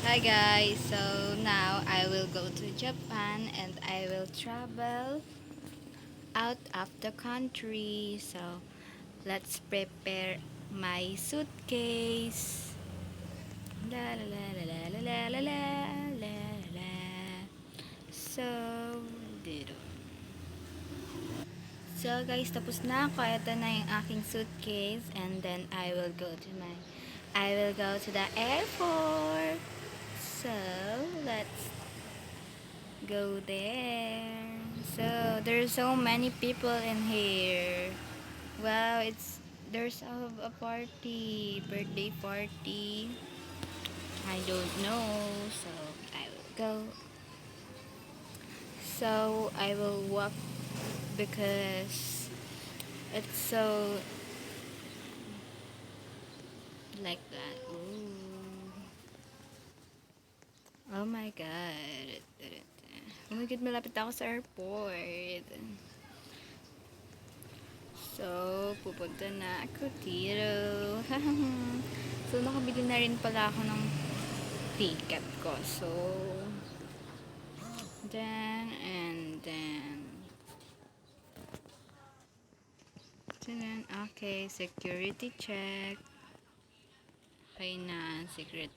Hi guys, so now I will go to Japan and I will travel out of the country. So let's prepare my suitcase. La la la la la la la la la la. So dito. So guys, tapos na ako. Ito na yung aking suitcase and then I will go to the airport. So let's go there. So there's so many people in here. Wow, there's a party, birthday party. I don't know, so I will go. So I will walk because it's so like that. Ooh. Oh my god. Oh my god, malapit ako sa airport. So, pupunta na ako dito. So, nakabili na rin pala ako ng ticket ko. So, then, and then, okay, security check. Okay na, secret.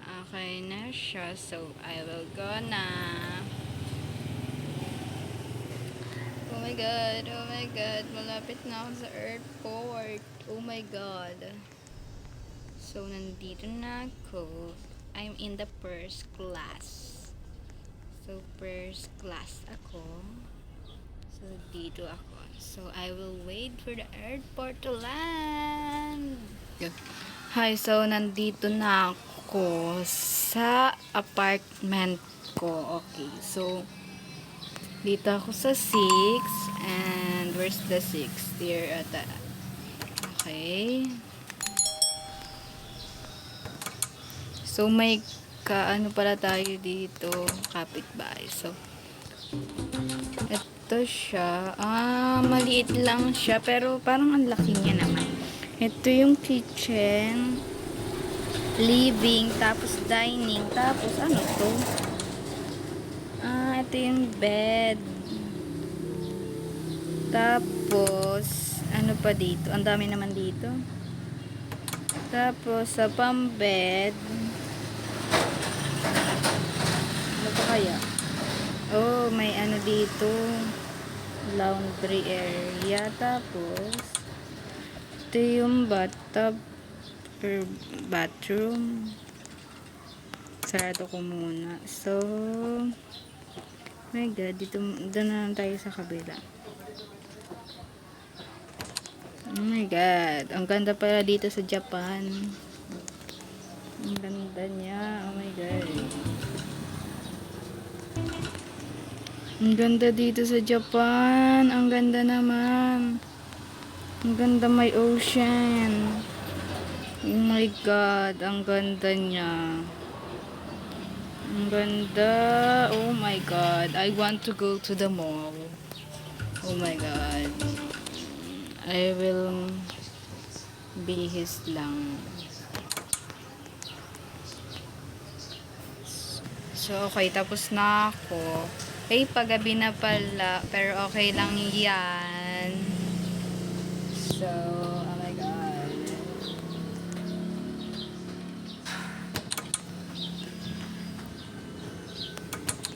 Okay na siya. So, I will go na. Oh my god, oh my god. Malapit na ako sa airport. Oh my god. So, nandito na ako. I'm in the first class. So, first class ako. So, dito ako. So, I will wait for the airport to land. Hi, so, nandito na ako sa apartment ko. Okay, so, dito ako sa 6. And, where's the 6? Here at the... Okay. So, may kaano pala tayo dito, kapitbahay. So, ito siya. Maliit lang siya, pero parang ang laki niya naman. Ito yung kitchen, living, tapos dining, tapos ano to? Ito yung bed. Tapos, ano pa dito? Ang dami naman dito. Tapos, sa pambed, ano pa kaya? Oh, may ano dito. Laundry area. Tapos, ito yung bathtub or bathroom. Sarado ko muna. So, my god, dito, doon na lang tayo sa kabila. Oh my god, ang ganda pala dito sa Japan. Ang ganda niya. Oh my god. Ang ganda dito sa Japan. Ang ganda naman. Ang ganda, may ocean. Oh my god, ang ganda niya. Ang ganda. Oh my god. I want to go to the mall. Oh my god. I will be his lang. So, okay. Tapos na ako. Okay, paggabi na pala. Pero okay lang yan. So, oh my god.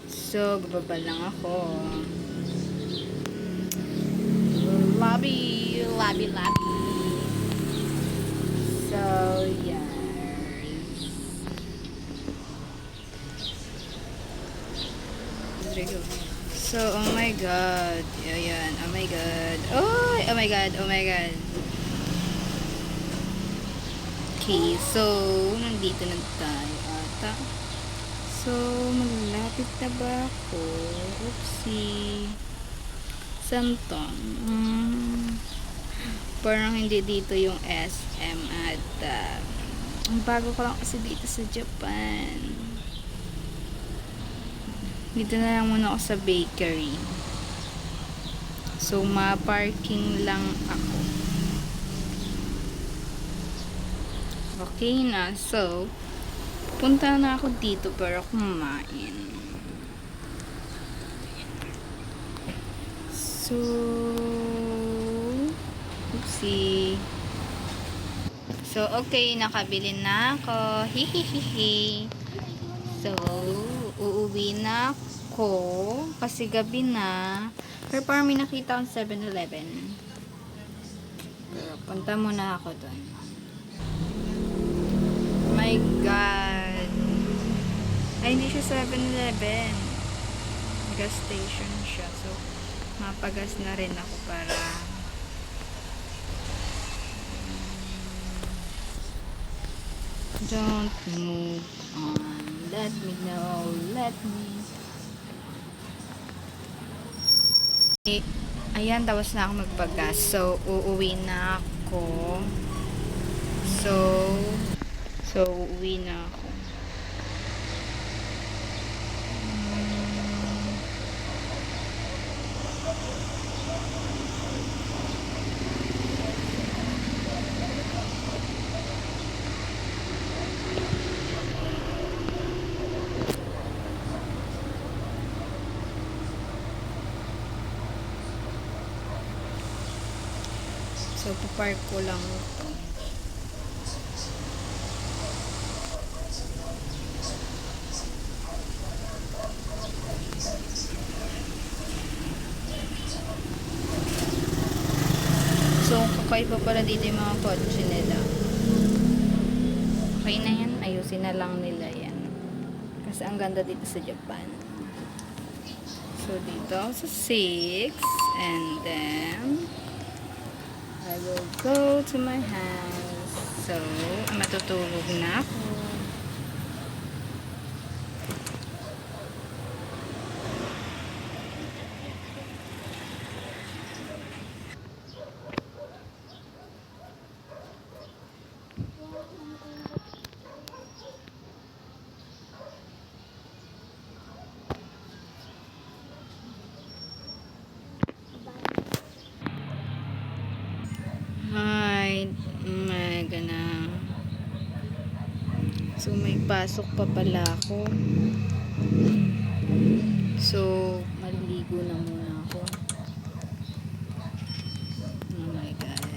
So, bababa lang ako. Lobby, lobby, lobby. So, yeah. So, oh my god. Ayan, oh my god. Oh, oh my god, oh my god. Okay, so, nandito na tayo ata. So, malapit na ba ako? Oopsie. Saan to? Parang hindi dito yung SM at ang bago ko lang kasi dito sa Japan. Dito na lang muna ako sa bakery. So, ma-parking lang ako. Okay na. So, punta na ako dito para kumain. So, oopsie. So, okay, nakabili na ako. Hihihihi. So, uuwi na ako kasi gabi na. Pero parang may nakita akong 7-Eleven. Pero punta muna ako doon. My God. Ay, hindi siya 7-Eleven. Gas station siya. So, mapagas na rin ako para don't move on. Let me know. Let me. Ayan, tapos na ako magpagas. So, uuwi na ako. So, uuwi na ako. So, papark ko lang ito. So, kakaiba pala dito yung mga kotse nila. Okay na yan. Ayusin na lang nila yan. Kasi ang ganda dito sa Japan. So, dito sa 6. And then, I will go to my house. So, matutulog na ako. Hi, umaga na. So, may pasok pa pala ako. So, maliligo na muna ako. Oh my God.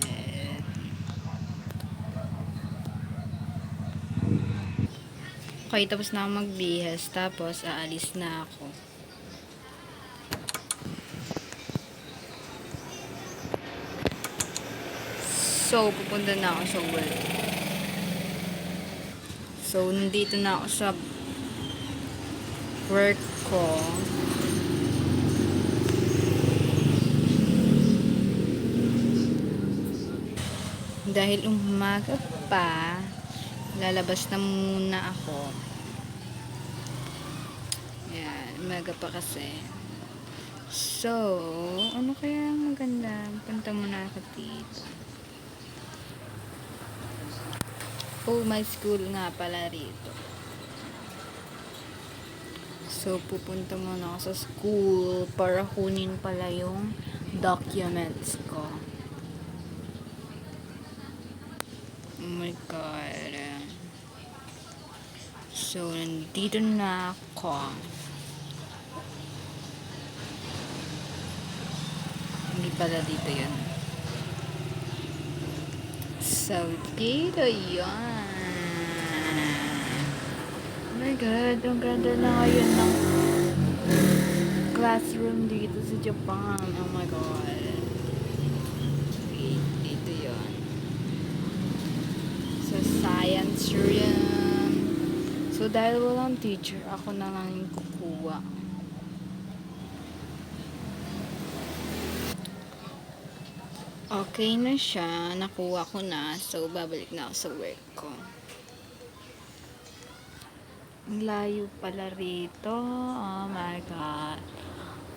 Okay, tapos na ako magbihas. Tapos, aalis na ako. So, pupunta na ako sa work. So, nandito na ako sa work ko. Dahil umaga pa, lalabas na muna ako. Yan, umaga pa kasi. So, ano kaya maganda? Punta muna ako dito. Oh, may school nga pala rito. So, pupunta muna ako sa school para kunin pala yung documents ko. Oh my God. So, nandito na ako. Hindi pala dito yun. So, dito yun. Oh my God, ang ganda na ngayon ng classroom dito sa Japan. Oh my God. Wait, dito yun. So, science room. So, dahil walang teacher, ako na lang yung kukuha. Okay na siya. Nakuha ko na. So, babalik na ako sa work ko. Ang layo pala rito. Oh my God.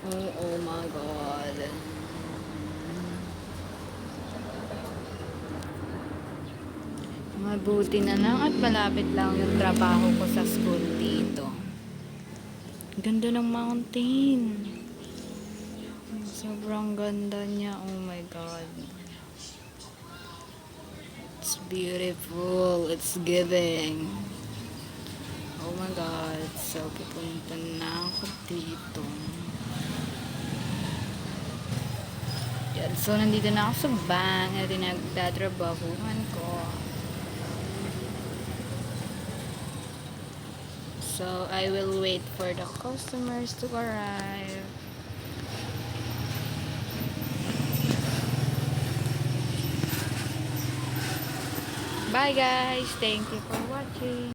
Oh my God. Mabuti na lang at malapit lang yung trabaho ko sa school dito. Ganda ng mountain. Sobrang ganda niya. Oh my God. It's beautiful. It's giving. Oh my God. So, pupunta na ako dito. Yan. So, nandito na ako sa bank na tinagtatrabahuhan ko. So, I will wait for the customers to arrive. Bye guys! Thank you for watching.